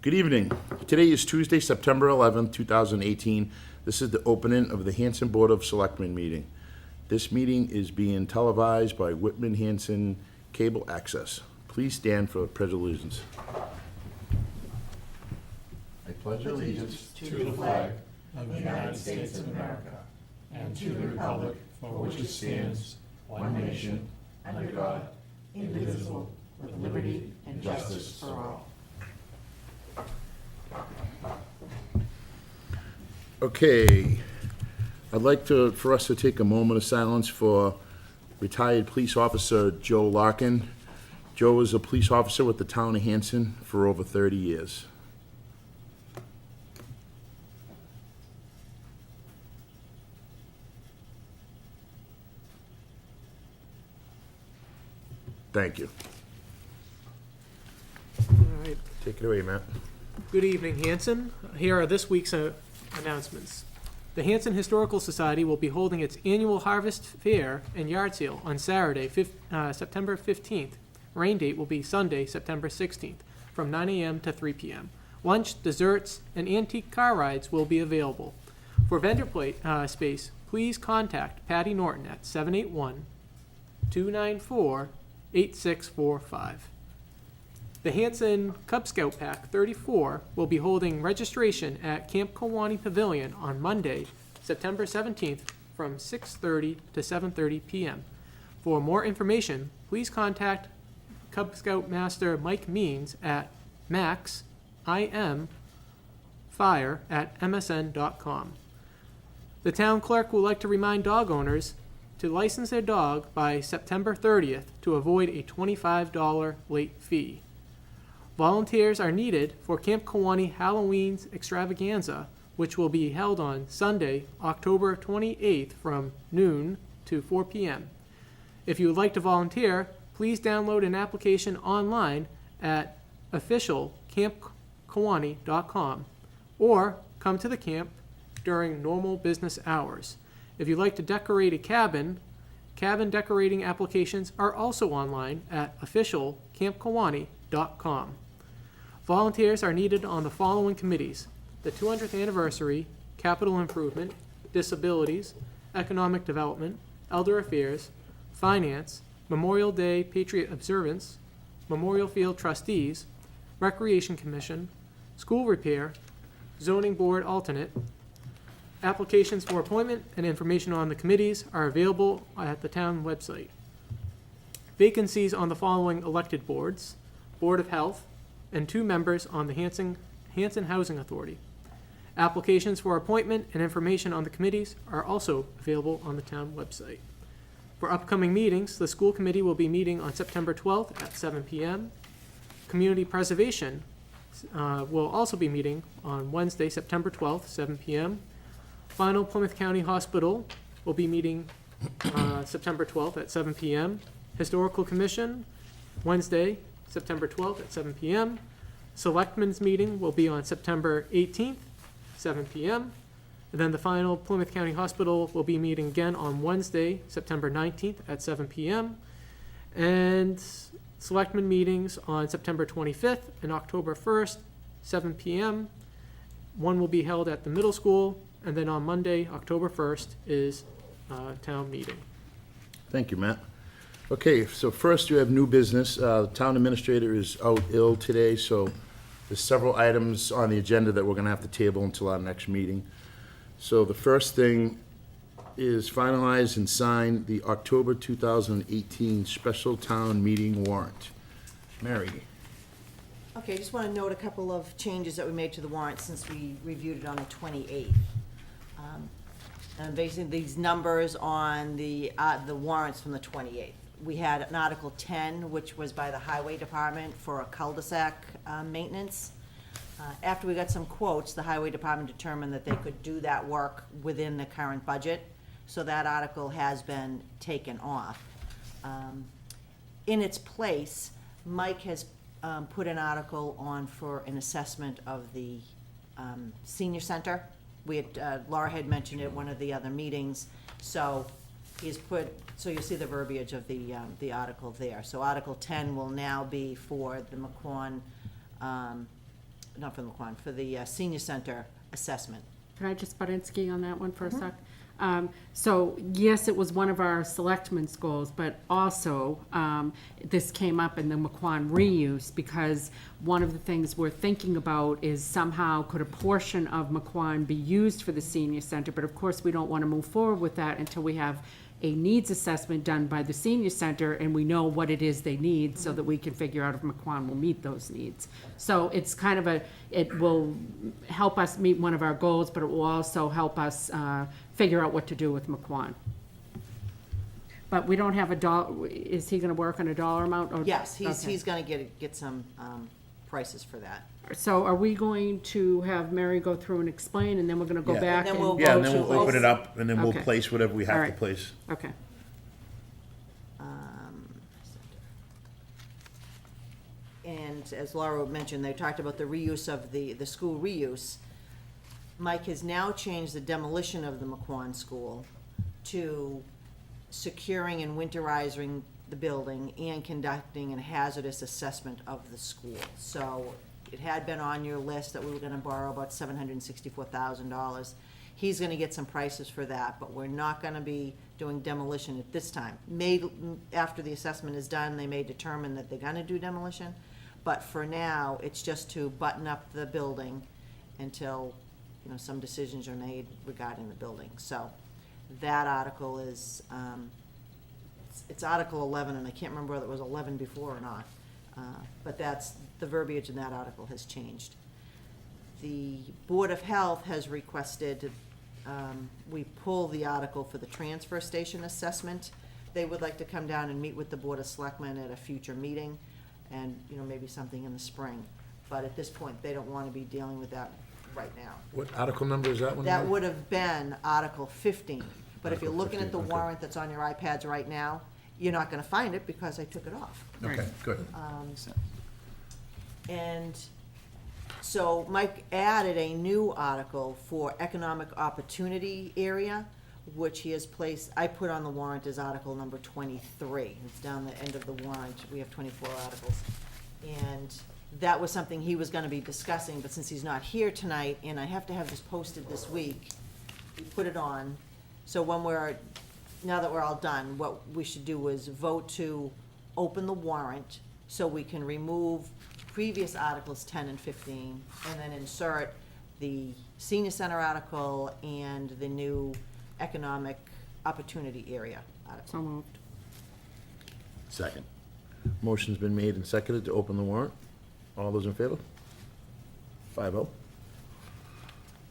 Good evening. Today is Tuesday, September 11th, 2018. This is the opening of the Hanson Board of Selectmen meeting. This meeting is being televised by Whitman Hanson Cable Access. Please stand for the Pledge of Allegiance. I pledge allegiance to the flag of the United States of America and to the republic for which it stands, one nation, under God, indivisible, with liberty and justice for all. Okay, I'd like for us to take a moment of silence for retired police officer Joe Larkin. Joe was a police officer with the town of Hanson for over 30 years. Thank you. All right. Take it away, Matt. Good evening, Hanson. Here are this week's announcements. The Hanson Historical Society will be holding its annual Harvest Fair and Yard Sale on Saturday, September 15th. Rain date will be Sunday, September 16th, from 9 a.m. to 3 p.m. Lunch, desserts, and antique car rides will be available. For vendor space, please contact Patty Norton at 781-294-8645. The Hanson Cub Scout Pack 34 will be holding registration at Camp Kewaunee Pavilion on Monday, September 17th from 6:30 to 7:30 p.m. For more information, please contact Cub Scout Master Mike Means at maximfire@msn.com. The town clerk would like to remind dog owners to license their dog by September 30th to avoid a $25 late fee. Volunteers are needed for Camp Kewaunee Halloween's extravaganza, which will be held on Sunday, October 28th from noon to 4 p.m. If you would like to volunteer, please download an application online at officialcampkewaunee.com or come to the camp during normal business hours. If you'd like to decorate a cabin decorating applications are also online at officialcampkewaunee.com. Volunteers are needed on the following committees: the 200th anniversary, capital improvement, disabilities, economic development, elder affairs, finance, Memorial Day Patriot Observance, Memorial Field Trustees, Recreation Commission, school repair, zoning board alternate. Applications for appointment and information on the committees are available at the town website. Vacancies on the following elected boards: Board of Health, and 2 members on the Hanson Housing Authority. Applications for appointment and information on the committees are also available on the town website. For upcoming meetings, the school committee will be meeting on September 12th at 7 p.m. Community Preservation will also be meeting on Wednesday, September 12th, 7 p.m. Final Plymouth County Hospital will be meeting September 12th at 7 p.m. Historical Commission, Wednesday, September 12th at 7 p.m. Selectmen's meeting will be on September 18th, 7 p.m. And then the final Plymouth County Hospital will be meeting again on Wednesday, September 19th at 7 p.m. And Selectmen meetings on September 25th and October 1st, 7 p.m. One will be held at the middle school, and then on Monday, October 1st, is town meeting. Thank you, Matt. Okay, so first you have new business. The town administrator is out ill today, so there's several items on the agenda that we're gonna have to table until our next meeting. So the first thing is finalize and sign the October 2018 special town meeting warrant. Mary. Okay, I just want to note a couple of changes that we made to the warrant since we reviewed it on the 28th. And basically, these numbers on the warrants from the 28th. We had an Article 10, which was by the Highway Department for a cul-de-sac maintenance. After we got some quotes, the Highway Department determined that they could do that work within the current budget, so that article has been taken off. In its place, Mike has put an article on for an assessment of the senior center. We had, Laura had mentioned it at one of the other meetings, so he's put, so you'll see the verbiage of the article there. So Article 10 will now be for the McQuon not for the McQuon, for the senior center assessment. Can I just butt in ski on that one for a sec? So, yes, it was one of our selectmen's goals, but also, this came up in the McQuon reuse, because one of the things we're thinking about is somehow could a portion of McQuon be used for the senior center, but of course, we don't want to move forward with that until we have a needs assessment done by the senior center, and we know what it is they need, so that we can figure out if McQuon will meet those needs. So it's kind of it will help us meet one of our goals, but it will also help us figure out what to do with McQuon. But we don't have is he gonna work on a dollar amount? Or- Yes, Okay. he's gonna get some prices for that. So are we going to have Mary go through and explain, and then we're gonna go Yeah. back And and? then we'll Yeah, and vote then to we'll open it also- up, and then we'll Okay. place whatever we have to Alright. place. Okay, And as Laura mentioned, they talked about the reuse of the school reuse. Mike has now changed the demolition of the McQuon School to securing and winterizing the building and conducting a hazardous assessment of the school. So it had been on your list that we were gonna borrow about $764,000. He's gonna get some prices for that, but we're not gonna be doing demolition at this time. After the assessment is done, they may determine that they're gonna do demolition, but for now, it's just to button up the building until, some decisions are made regarding the building. So that article is, it's Article 11, and I can't remember whether it was 11 before or not. But the verbiage in that article has changed. The Board of Health has requested, we pull the article for the transfer station assessment. They would like to come down and meet with the Board of Selectmen at a future meeting, and, maybe something in the spring. But at this point, they don't want to be dealing with that right now. What article number is that one? That would have been Article 15. But if you're Article looking at the 15, okay. warrant that's on your iPads right now, you're not gonna find it because I took it off. Okay, good. And so Mike added a new article for economic opportunity area, which he has placed, I put on the warrant as article number 23. It's down the end of the warrant. We have 24 articles. And that was something he was gonna be discussing, but since he's not here tonight, and I have to have this posted this week, we put it on. So now that we're all done, what we should do is vote to open the warrant so we can remove previous articles 10 and 15, and then insert the senior center article and the new economic opportunity area article. so moved. Second. Motion's been made and seconded to open the warrant. All those in favor? 5-0.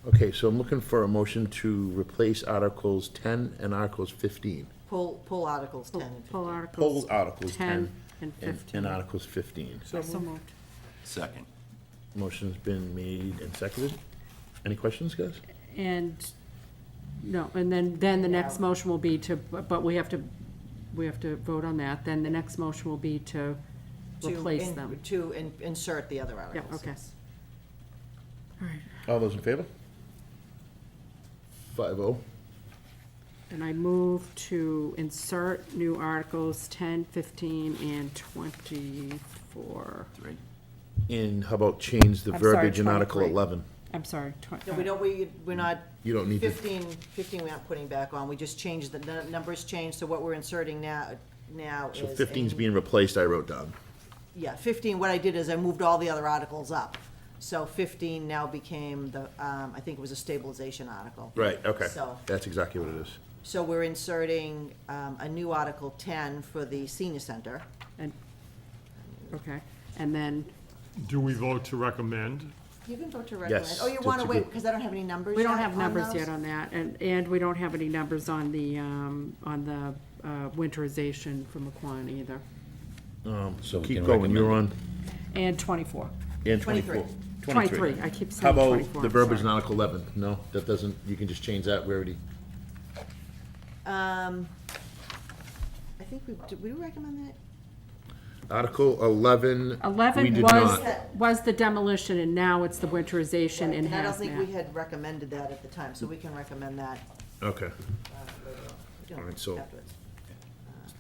Okay, so I'm looking for a motion to replace Articles 10 and Articles 15. Pull articles 10 and 15. Pull articles. Pull Articles 10 and and 15. Articles 15. So moved. Second. Motion's been made and seconded. Any questions, guys? And, no, and then the next motion will be but we have to vote on that. Then the next motion will be to replace them. To insert the other articles. okay. yes. All those in favor? 5-0. And I move to insert new articles 10, 15, and 24. 3. And how about change the I'm sorry, verbiage in Article 23. 11? I'm sorry. No, we're not. You don't need to. 15 we aren't putting back on, we just changed, the numbers changed, so what we're inserting now is. So 15's being replaced, I wrote down. Yeah, 15, what I did is I moved all the other articles up. So 15 now became I think it was a stabilization article. Right, okay. So- That's exactly what it is. So we're inserting a new Article 10 for the senior center. And, okay, and then, Do we vote to recommend? You can vote to recommend. Yes, Oh, you to- want to to wait, go- because I don't have any numbers we don't yet have numbers those? yet on that, and we don't have any numbers on the winterization from McQuon either. So we Keep can going, you're recommend on, And 24. and 23. 24. 23, I keep How saying 24. about the I'm verbiage in sorry. Article 11? No, that doesn't, you can just change that, we already, I think did we recommend that? Article 11, we 11 did was, not. was the demolition, and now it's the winterization and And I don't think we hazmat. had recommended that at the time, so we can recommend that Okay, later on. We can All right, so- afterwards.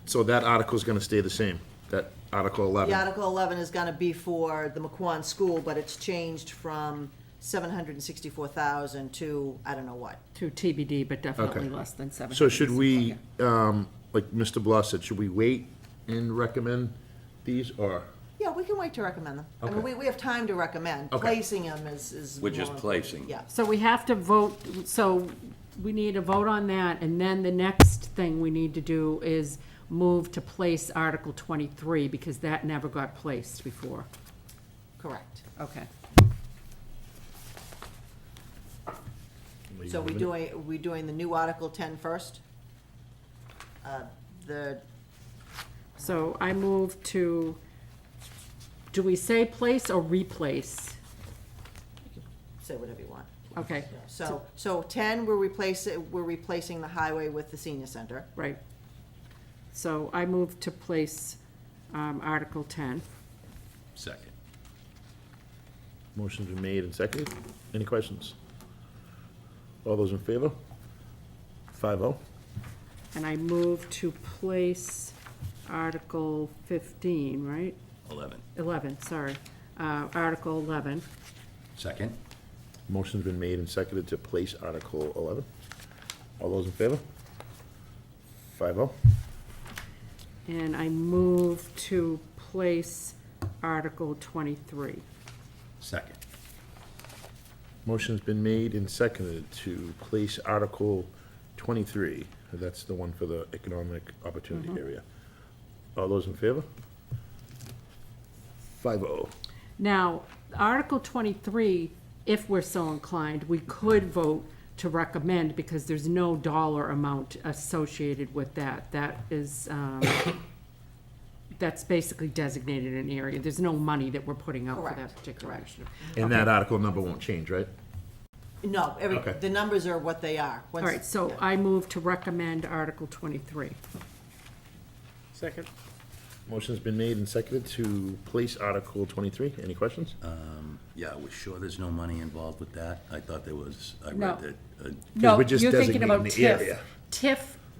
so that article's gonna stay the same. That Article 11. The Article 11 is gonna be for the McQuon School, but it's changed from 764,000 to, I don't know what. To TBD, but definitely Okay. less than 700. So should we, like Mr. Blas said, should we wait and recommend these, or? Yeah, we can wait to recommend them. I mean, Okay. we have time to recommend. Okay. Placing them is. We're just more important. placing. Yeah. So we have to vote, so we need a vote on that, and then the next thing we need to do is move to place Article 23, because that never got placed before. Correct. Okay. So we doing the new Article 10 first? The, So I move to, do we say place or replace? say whatever you want. Okay, So 10, we're replacing the highway with the senior center. right. So I move to place Article 10. Second. Motion's been made and seconded. Any questions? All those in favor? 5-0. And I move to place Article 15, right? 11. 11, sorry. Article 11. Second. Motion's been made and seconded to place Article 11. All those in favor? 5-0. And I move to place Article 23. Second. Motion's been made and seconded to place Article 23. That's the one for the economic opportunity area. All those in favor? 5-0. Now, Article 23, if we're so inclined, we could vote to recommend because there's no dollar amount associated with that. That is, that's basically designated an area. There's no money that we're putting out for that Correct, particular initiative. And that article number won't change, right? No, Okay. the numbers are what they are. All right, so I move to recommend Article 23. Second. Motion's been made and seconded to place Article 23. Any questions? Yeah, we're sure there's no money involved with that? I thought there was, I No. read that. No, we're just you're thinking about designating the TIF. area. TIF,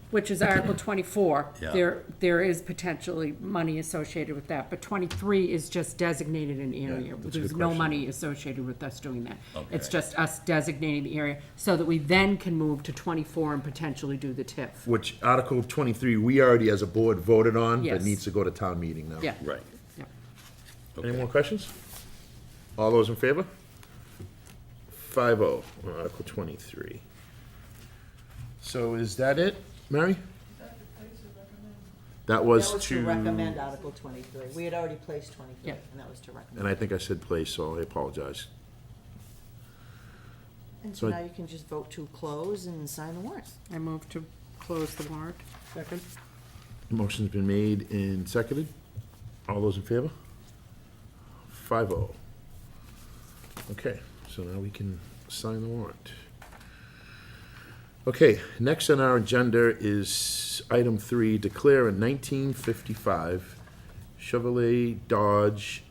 which is Article 24, Yeah. there is potentially money associated with that, but 23 is just designated an area. that's a There's good no question. money associated with us doing that. It's Okay. just us designating the area so that we then can move to 24 and potentially do the TIF. Which Article 23, we already as a board voted on, but Yes. needs to go to town meeting now. Yeah. Right. Yeah. Any Okay. more questions? All those in favor? 5-0 on Article 23. So is that it, Mary? That was That was to to, recommend Article 23. We had already placed 23, Yeah. and that was to recommend. and I think I said place, so I apologize. And so so- now you can just vote to close and sign the warrants. I move to close the warrant. Second. Motion's been made and seconded. All those in favor? 5-0. Okay, so now we can sign the warrant. Okay, next on our agenda is item 3, declare a 1955 Chevrolet Dodge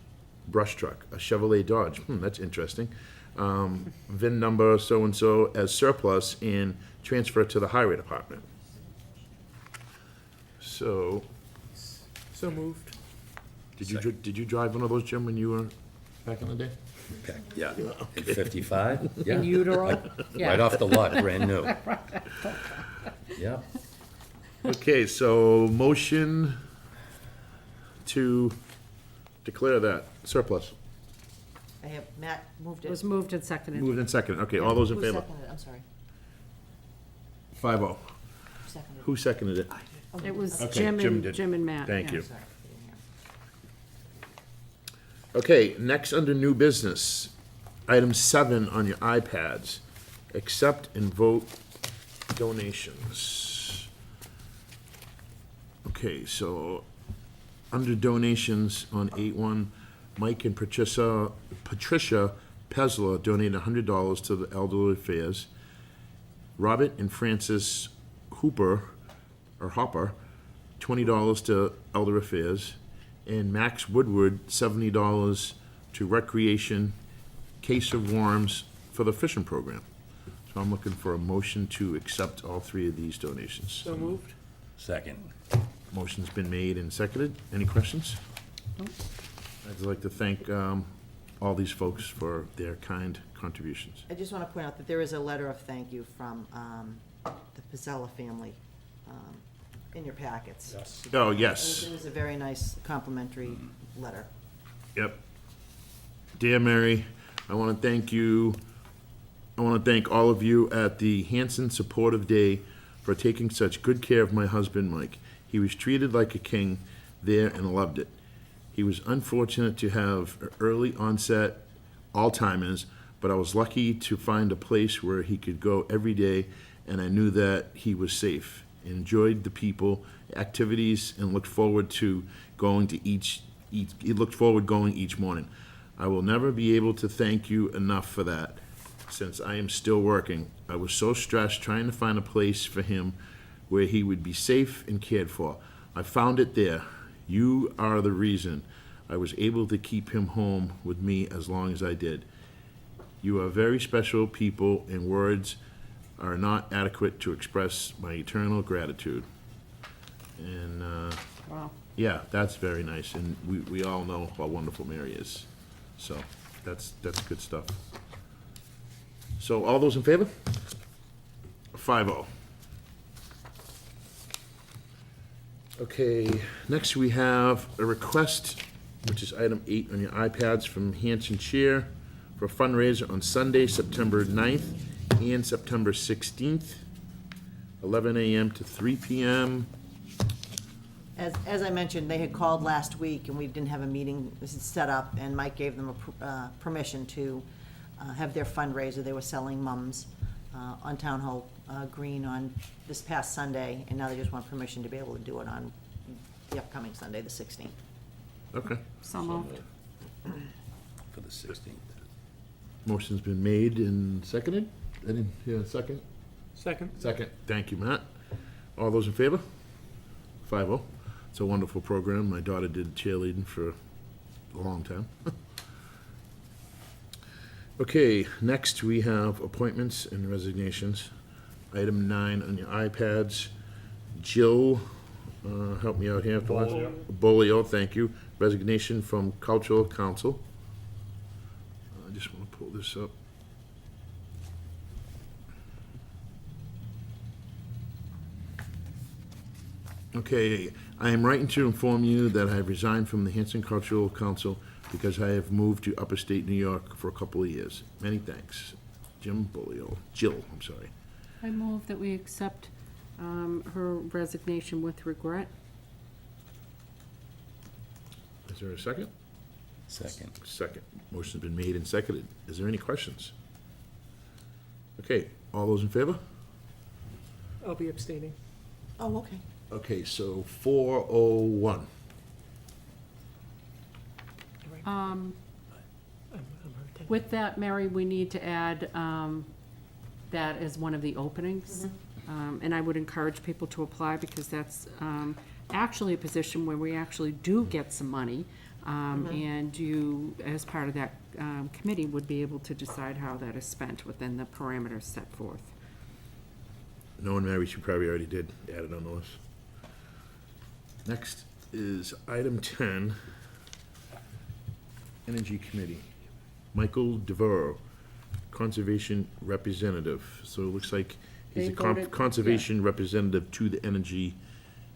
brush truck, a Chevrolet Dodge, that's interesting. VIN number so-and-so as surplus and transfer to the highway department. So, So moved. did you drive one of those, Jim, when you were back in the day? Okay, yeah. In 55? Yeah. In utero? Right Yeah. off the lot, brand new. Yeah. Okay, so motion to declare that surplus. I have, Matt moved It it. was moved and seconded. Moved and seconded. Okay, all those in Who favor? seconded it? I'm sorry. 5-0. Who seconded it? Who seconded it? It was Okay, Jim Jim and, did. Jim and Matt. Thank yeah. you. Sorry, I didn't hear. Okay, next under new business, item 7 on your iPads. Accept and vote donations. Okay, so under donations on 8/1, Mike and Patricia Pesla donated $100 to the Elderly Affairs. Robert and Francis Hopper, $20 to Elder Affairs. And Max Woodward, $70 to Recreation, Case of Worms for the fishing program. So I'm looking for a motion to accept all 3 of these donations. So moved. Second. Motion's been made and seconded. Any questions? Nope. I'd like to thank all these folks for their kind contributions. I just want to point out that there is a letter of thank you from the Pizzella family in your packets. Yes. Oh, yes. It was a very nice complimentary letter. Yep. Dear Mary, I want to thank you. I want to thank all of you at the Hanson Supportive Day for taking such good care of my husband, Mike. He was treated like a king there and loved it. He was unfortunate to have early onset Alzheimer's, but I was lucky to find a place where he could go every day, and I knew that he was safe. Enjoyed the people, activities, and looked forward to going to going each morning. I will never be able to thank you enough for that, since I am still working. I was so stressed trying to find a place for him where he would be safe and cared for. I found it there. You are the reason I was able to keep him home with me as long as I did. You are very special people, and words are not adequate to express my eternal gratitude. And, Wow. yeah, that's very nice, and we all know how wonderful Mary is. So, that's good stuff. So, all those in favor? 5-0. Okay, next we have a request, which is item 8 on your iPads, from Hanson Chair for a fundraiser on Sunday, September 9th and September 16th, 11 a.m. to 3 p.m. As I mentioned, they had called last week, and we didn't have a meeting set up, and Mike gave them permission to have their fundraiser. They were selling mums on Town Hall Green on this past Sunday, and now they just want permission to be able to do it on the upcoming Sunday, the 16th. Okay. So moved. For the 16th. Motion's been made and seconded. I didn't hear a second. Second. Second. Thank you, Matt. All those in favor? 5-0. It's a wonderful program. My daughter did cheerleading for a long time. Okay, next we have appointments and resignations. Item 9 on your iPads. Jill, help me out here. Bolio. Bolio, thank you. Resignation from Cultural Council. I just want to pull this up. Okay, I am writing to inform you that I have resigned from the Hanson Cultural Council because I have moved to upper state New York for a couple of years. Many thanks. Jill, I'm sorry. I move that we accept her resignation with regret. Is there a second? Second. Second. Motion's been made and seconded. Is there any questions? Okay, all those in favor? I'll be abstaining. Oh, okay. Okay, so 401. I'm her With that, Mary, we need to add that as one of the openings. And I would encourage people to apply, because that's actually a position where we actually do get some money. And you, as part of that committee, would be able to decide how that is spent within the parameters set forth. Knowing Mary, she probably already did add it on the list. Next is item 10, Energy Committee. Michael DeVore, Conservation Representative. So it looks like he's They a voted- conservation representative to the Energy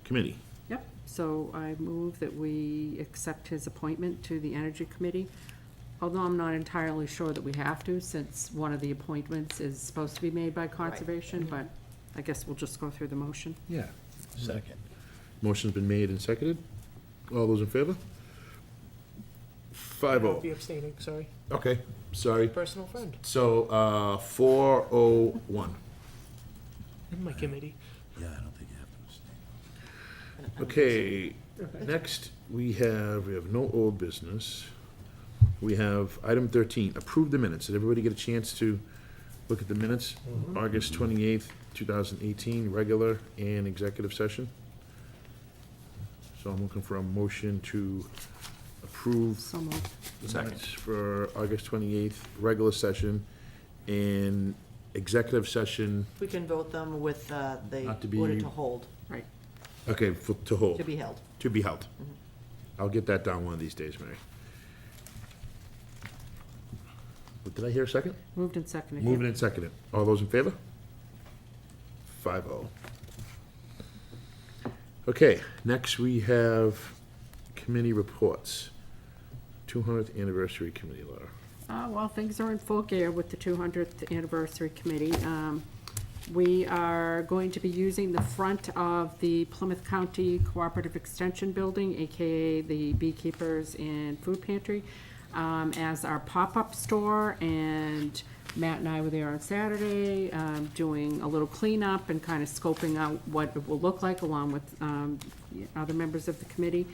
Committee. Yep, so I move that we accept his appointment to the Energy Committee, although I'm not entirely sure that we have to, since one of the appointments is supposed to be made by Conservation, but I guess we'll just go through the motion. Yeah. Second. Motion's been made and seconded. All those in favor? I'll be 5-0. abstaining, sorry. Okay, sorry. Personal friend So, 401. in my committee. Yeah, I don't think you have to abstain. Okay, next, we have no old business. We have item 13, approve the minutes. Did everybody get a chance to look at the minutes? August 28th, 2018, regular and executive session. So I'm looking for a motion to approve So moved. the minutes for August 28th, regular session, and executive session. We can vote them with the Not to be- order to hold. Right. Okay, to hold. to be held. To be held. I'll get that down one of these days, Mary. Did I hear a second? Moved and seconded. Moving and seconded. All those in favor? 5-0. Okay, next we have committee reports. 200th Anniversary Committee letter. Well, things are in full gear with the 200th Anniversary Committee. We are going to be using the front of the Plymouth County Cooperative Extension Building, AKA the Beekeepers and Food Pantry, as our pop-up store, and Matt and I were there on Saturday, doing a little cleanup and kind of scoping out what it will look like, along with other members of the committee.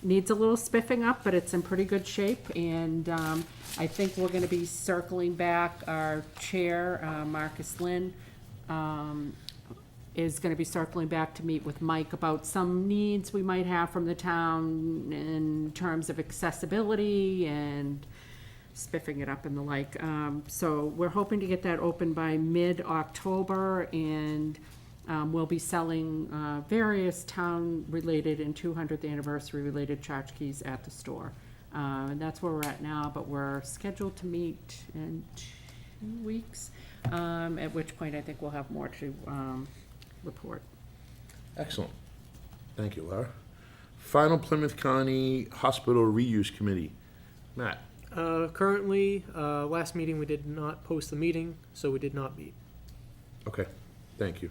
Needs a little spiffing up, but it's in pretty good shape, and I think we're gonna be circling back. Our chair, Marcus Lynn, is gonna be circling back to meet with Mike about some needs we might have from the town in terms of accessibility and spiffing it up and the like. So we're hoping to get that open by mid-October, and we'll be selling various town-related and 200th anniversary-related tchotchkes at the store. And that's where we're at now, but we're scheduled to meet in 2 weeks, at which point I think we'll have more to report. Excellent. Thank you, Laura. Final Plymouth County Hospital Reuse Committee. Matt? Currently, last meeting, we did not post the meeting, so we did not meet. Okay, thank you.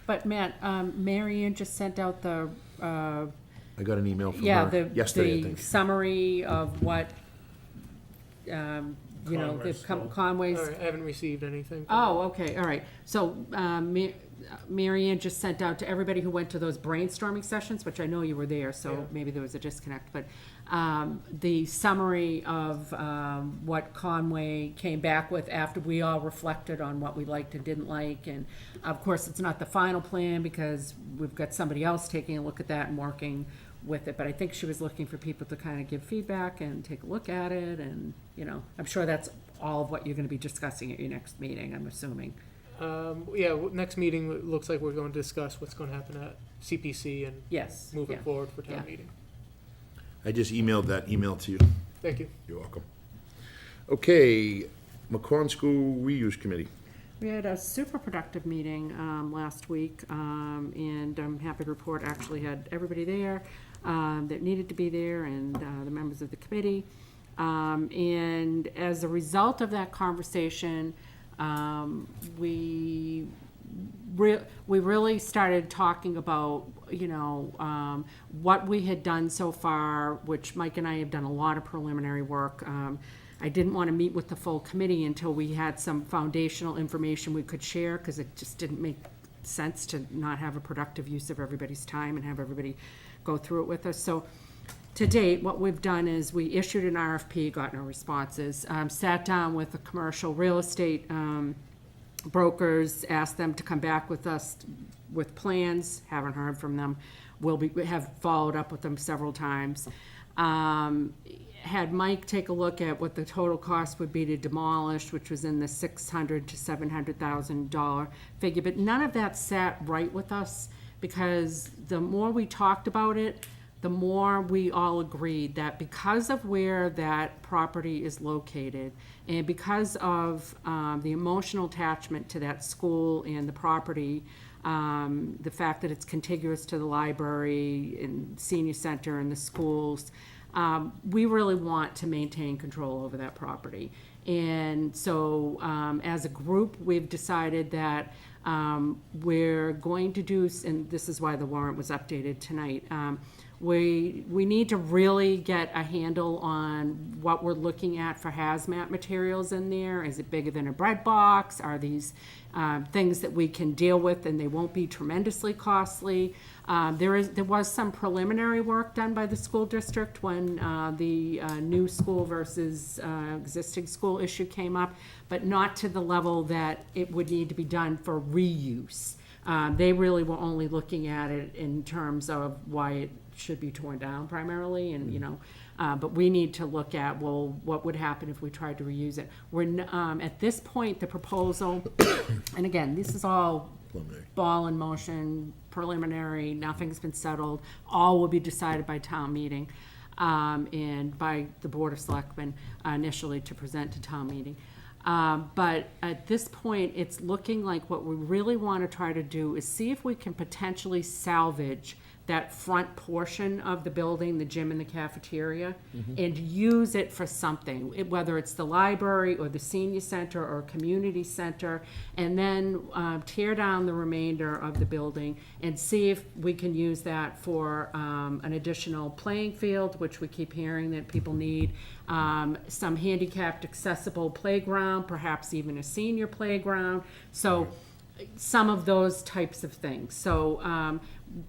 But Matt, Mary Ann just sent out the, I got an email from yeah, her yesterday, I the think. summary of what, you know, the Conway's still- Conway's. All right, I haven't received anything. Oh, okay, all right. So, Mary Ann just sent out to everybody who went to those brainstorming sessions, which I know you were there, Yeah. so maybe there was a disconnect, but the summary of what Conway came back with after we all reflected on what we liked and didn't like. And of course, it's not the final plan because we've got somebody else taking a look at that and working with it. But I think she was looking for people to kind of give feedback and take a look at it. And, you know, I'm sure that's all of what you're going to be discussing at your next meeting, I'm assuming. Next meeting, it looks like we're going to discuss what's going to happen at CPC and Yes. moving yeah. forward for town Yeah. meeting. I just emailed that email to you. Thank you. You're welcome. Okay, Macquarie School Reuse Committee. We had a super productive meeting last week, and I'm happy to report actually had everybody there that needed to be there, and the members of the committee. And as a result of that conversation, we really started talking about, you know, what we had done so far, which Mike and I have done a lot of preliminary work. I didn't want to meet with the full committee until we had some foundational information we could share, because it just didn't make sense to not have a productive use of everybody's time and have everybody go through it with us. So to date, what we've done is we issued an RFP, got no responses, sat down with the commercial real estate brokers, asked them to come back with us with plans, haven't heard from them. We have followed up with them several times. Had Mike take a look at what the total cost would be to demolish, which was in the $600,000 to $700,000 figure, but none of that sat right with us, because the more we talked about it, the more we all agreed that because of where that property is located, and because of the emotional attachment to that school and the property, the fact that it's contiguous to the library and senior center and the schools, we really want to maintain control over that property. And so as a group, we've decided that we're going to do, and this is why the warrant was updated tonight, we need to really get a handle on what we're looking at for hazmat materials in there. Is it bigger than a bread box? Are these things that we can deal with and they won't be tremendously costly? There was some preliminary work done by the school district when the new school versus existing school issue came up, but not to the level that it would need to be done for reuse. They really were only looking at it in terms of why it should be torn down primarily, and, you know, but we need to look at, well, what would happen if we tried to reuse it? We're, at this point, the proposal, and again, this is all preliminary. ball in motion, preliminary, nothing's been settled. All will be decided by town meeting, and by the Board of Selectmen initially to present to town meeting. But at this point, it's looking like what we really want to try to do is see if we can potentially salvage that front portion of the building, the gym and the cafeteria, and use it for something, whether it's the library or the senior center or community center, and then tear down the remainder of the building and see if we can use that for an additional playing field, which we keep hearing that people need, some handicapped accessible playground, perhaps even a senior playground. So some of those types of things. So,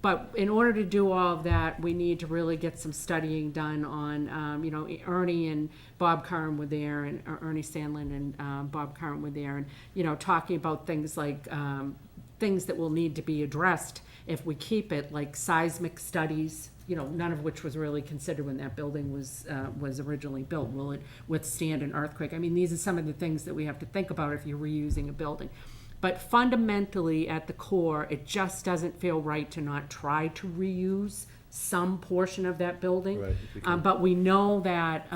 but in order to do all of that, we need to really get some studying done on, you know, Ernie and Bob Curran were there, and Ernie Sandlin and Bob Curran were there, and, you know, talking about things like, things that will need to be addressed if we keep it, like seismic studies, you know, none of which was really considered when that building was originally built. Will it withstand an earthquake? I mean, these are some of the things that we have to think about if you're reusing a building. But fundamentally, at the core, it just doesn't feel right to not try to reuse some portion of that building. Right, if you can. But we know that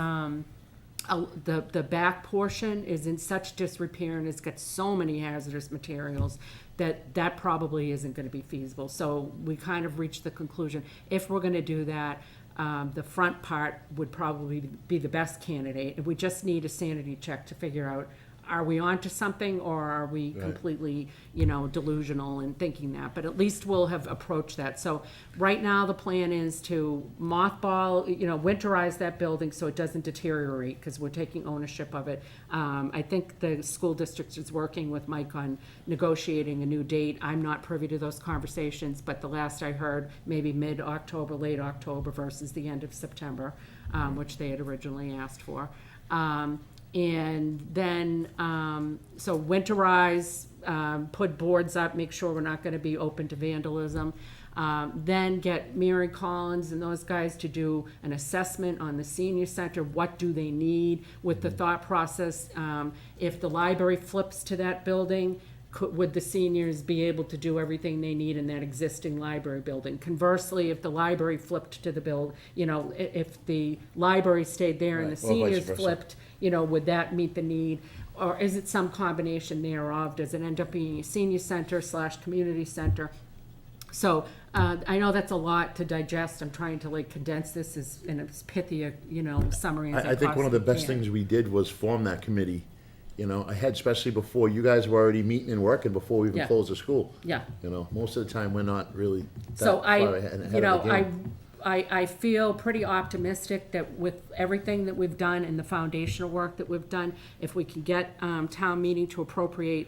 the back portion is in such disrepair and it's got so many hazardous materials that probably isn't going to be feasible. So we kind of reached the conclusion, if we're going to do that, the front part would probably be the best candidate. We just need a sanity check to figure out, are we onto something, or are we completely, you know, delusional in thinking that? But at least we'll have approached that. So right now, the plan is to mothball, you know, winterize that building so it doesn't deteriorate, because we're taking ownership of it. I think the school district is working with Mike on negotiating a new date. I'm not privy to those conversations, but the last I heard, maybe mid-October, late October versus the end of September, which they had originally asked for. And then, so winterize, put boards up, make sure we're not gonna be open to vandalism. Then get Mary Collins and those guys to do an assessment on the senior center. What do they need with the thought process? If the library flips to that building, would the seniors be able to do everything they need in that existing library building? Conversely, if the library flipped to the you know, if the library stayed there and the Right, or vice seniors versa. flipped, you know, would that meet the need? Or is it some combination thereof? Does it end up being a senior center / community center? So, I know that's a lot to digest. I'm trying to like condense this in as pithy a, you know, summary as I I think one of the possibly best can. things we did was form that committee, you know, ahead, especially before, you guys were already meeting and working before we even Yeah. closed the school. Yeah. You know, most of the time, we're not really that So far ahead you of know, the game. I feel pretty optimistic that with everything that we've done and the foundational work that we've done, if we can get, town meeting to appropriate,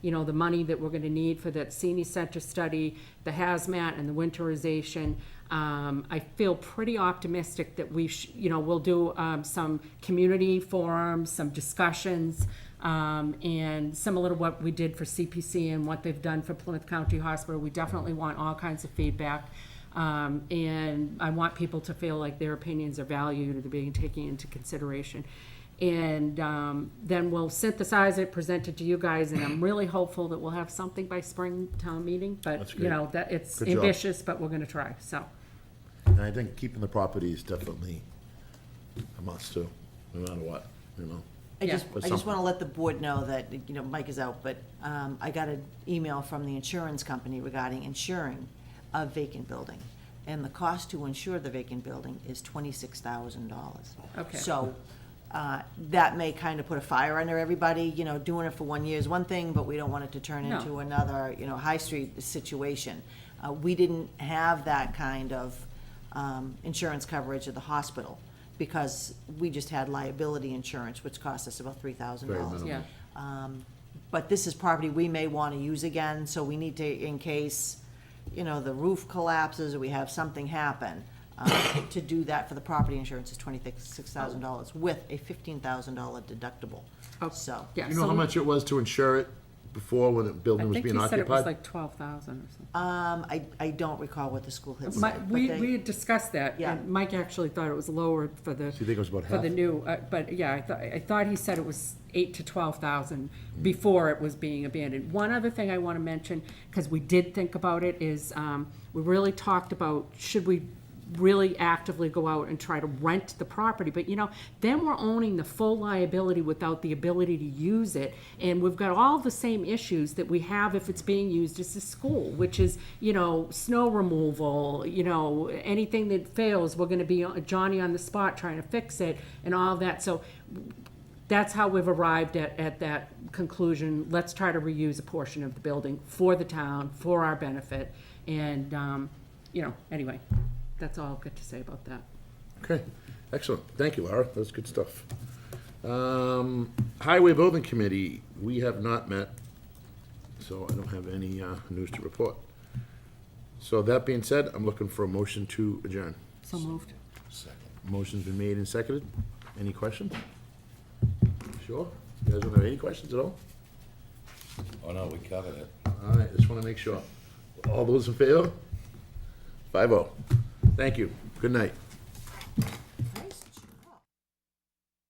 you know, the money that we're gonna need for that senior center study, the hazmat and the winterization, I feel pretty optimistic that you know, we'll do, some community forums, some discussions, and similar to what we did for CPC and what they've done for Plymouth County Hospital. We definitely want all kinds of feedback. And I want people to feel like their opinions are valued or they're being taken into consideration. And then we'll synthesize it, present it to you guys, and I'm really hopeful that we'll have something by spring town meeting. But, That's you great. know, that it's Good job. ambitious, but we're gonna try, so. And I think keeping the property is definitely a must too, no matter what, you know. I Yeah. just, But I just some- want to let the board know that, you know, Mike is out, but I got an email from the insurance company regarding insuring a vacant building. And the cost to insure the vacant building is $26,000. Okay. So that may kind of put a fire under everybody, you know, doing it for 1 year is one thing, but we don't want it to turn No. into another, you know, High Street situation. We didn't have that kind of insurance coverage at the hospital because we just had liability insurance, which cost us about $3,000. Very minimal. Yeah. But this is property we may want to use again, so we need to, in case, you know, the roof collapses or we have something happen, to do that for the property insurance is $26,000 with a $15,000 deductible. Oh, So, Yeah, You know how so- much it was to insure it before when the I building was think being he said it was occupied? like 12,000 or something. I don't recall what the school had My- said. but We, they- we had discussed that, Yeah. and Mike actually thought it was lower for the, So you think it was about for the half? new, but yeah, I thought he said it was 8 to 12,000 before it was being abandoned. One other thing I want to mention, because we did think about it, is we really talked about, should we really actively go out and try to rent the property? But, you know, then we're owning the full liability without the ability to use it. And we've got all the same issues that we have if it's being used as a school, which is, you know, snow removal, you know, anything that fails, we're gonna be Johnny on the spot trying to fix it and all of that. So that's how we've arrived at that conclusion. Let's try to reuse a portion of the building for the town, for our benefit. And, you know, anyway, that's all I've got to say about that. Okay, excellent. Thank you, Laura. That's good stuff. Highway Building Committee, we have not met, so I don't have any news to report. So that being said, I'm looking for a motion to adjourn. So moved. Motion's been made and seconded. Any questions? Sure? You guys don't have any questions at all? Oh, no, we covered it. All right, just want to make sure. All those in favor? 5-0. Thank you. Good night.